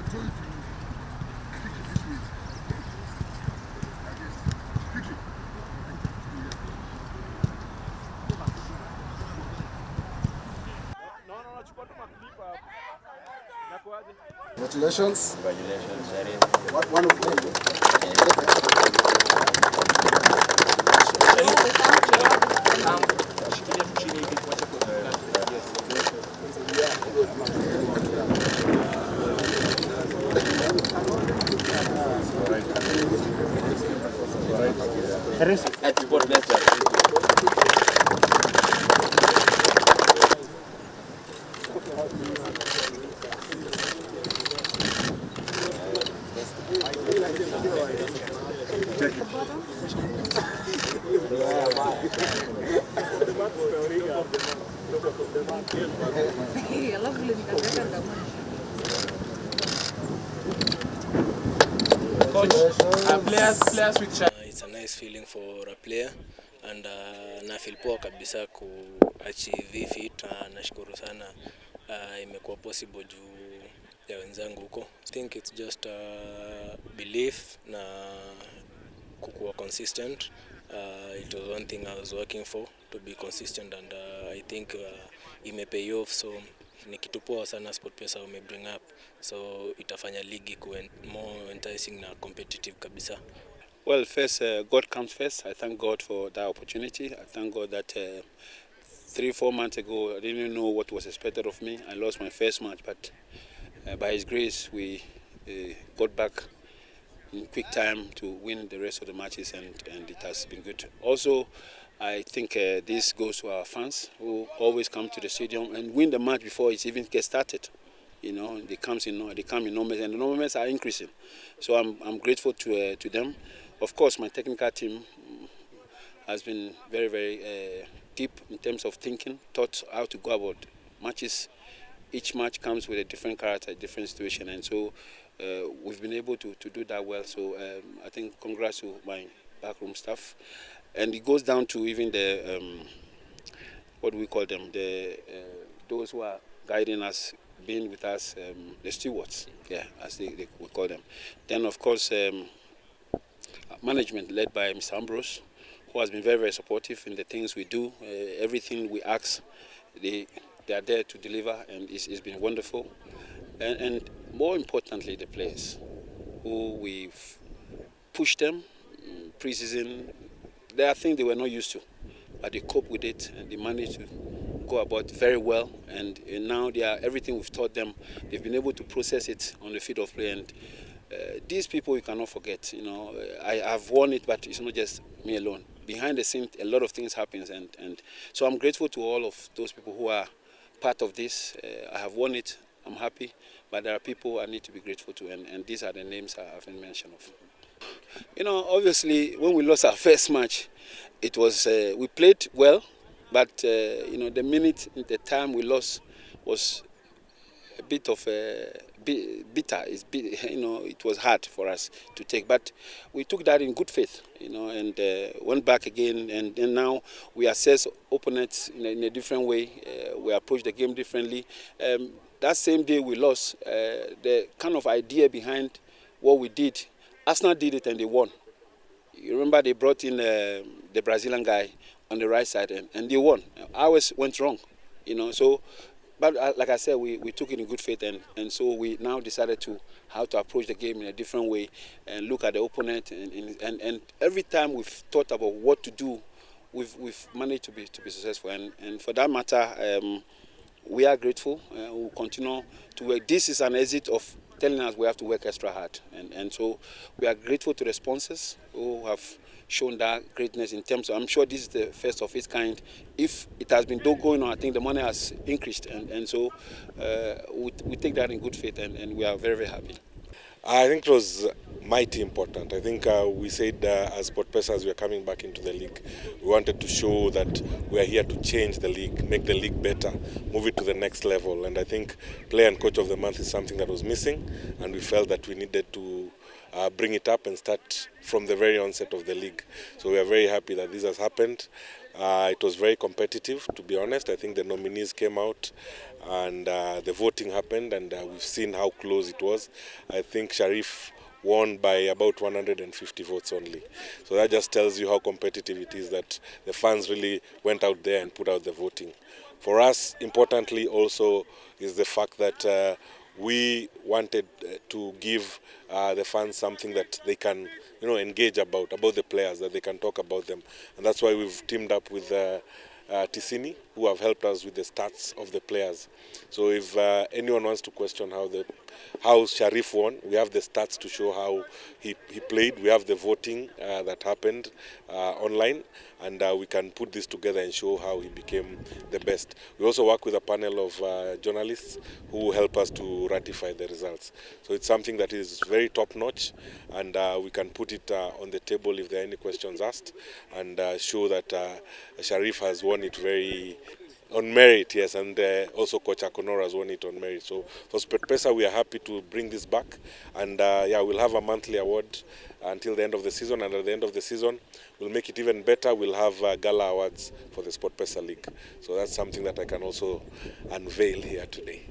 Congratulations. Congratulations, Shariff. What one of them? At SportPesa. Players with it's a nice feeling for a player and na feel poa kabisa kuachieve fit. Nashukuru sana imekuwa possible juu ya wenzangu huko. I think it's just belief na kukuwa consistent. It was one thing I was working for, to be consistent, and I think ime pay off. So ni kitu poa sana SportPesa ume bring up, so itafanya ligi kuwe more enticing na competitive kabisa. Well, first, God comes first. I thank God for that opportunity. I thank God that 3-4 months ago, I didn't know what was expected of me. I lost my first match, but by His grace, we got back in quick time to win the rest of the matches, and it has been good. Also, I think this goes to our fans who always come to the stadium and win the match before it even gets started. You know, they come in numbers, and the numbers are increasing. So I'm grateful to them. Of course, my technical team has been very, very deep in terms of thinking, thought how to go about matches. Each match comes with a different character, a different situation, and so we've been able to do that well. So I think congrats to my backroom staff, and it goes down to even the what do we call them, the those who are guiding us, being with us, the stewards, yeah, as we call them. Then of course management led by Mr. Ambrose, who has been very, very supportive in the things we do. Everything we ask, they are there to deliver, and it's been wonderful. And more importantly, the players, who we've pushed them pre-season. There are things they were not used to, but they cope with it, and they managed to go about very well. And now they are, everything we've taught them, they've been able to process it on the field of play. And these people you cannot forget. You know, I have won it, but it's not just me alone. Behind the scenes, a lot of things happens, and so I'm grateful to all of those people who are part of this. I have won it. I'm happy, but there are people I need to be grateful to, and these are the names I haven't mentioned of. You know, obviously, when we lost our first match, it was we played well, but you know, the time we lost was a bit of bitter. You know, it was hard for us to take, but we took that in good faith, you know, and went back again, and now we assess opponents in a different way. We approach the game differently. That same day we lost, the kind of idea behind what we did, Arsenal did it and they won. You remember they brought in the Brazilian guy on the right side, and they won. Ours went wrong, you know. So, but like I said, we took it in good faith, and so we now decided how to approach the game in a different way and look at the opponent, and every time we've thought about what to do, we've managed to be successful, and for that matter, we are grateful. We'll continue to work. This is an exit of telling us we have to work extra hard, and so we are grateful to the sponsors who have shown that greatness in terms of, I'm sure this is the first of its kind. If it has been going on, I think the money has increased, and so we take that in good faith, and we are very, very happy. I think it was mighty important. I think we said as SportPesa, as we are coming back into the league, we wanted to show that we are here to change the league, make the league better, move it to the next level. And I think Player and Coach of the Month is something that was missing, and we felt that we needed to bring it up and start from the very onset of the league. So we are very happy that this has happened. It was very competitive, to be honest. I think the nominees came out and the voting happened, and we've seen how close it was. I think Shariff won by about 150 votes only. So that just tells you how competitive it is, that the fans really went out there and put out the voting. For us, importantly also, is the fact that we wanted to give the fans something that they can, engage about the players, that they can talk about them. And that's why we've teamed up with Ticini, who have helped us with the stats of the players. So if anyone wants to question how Shariff won, we have the stats to show how he played. We have the voting that happened online, and we can put this together and show how he became the best. We also work with a panel of journalists who help us to ratify the results. So it's something that is very top-notch, and we can put it on the table if there are any questions asked, and show that Shariff has won it very on merit, yes, and also Coach Akonnor has won it on merit. So for SportPesa, we are happy to bring this back, and yeah, we'll have a monthly award until the end of the season, and at the end of the season, we'll make it even better. We'll have gala awards for the SportPesa League. So that's something that I can also unveil here today.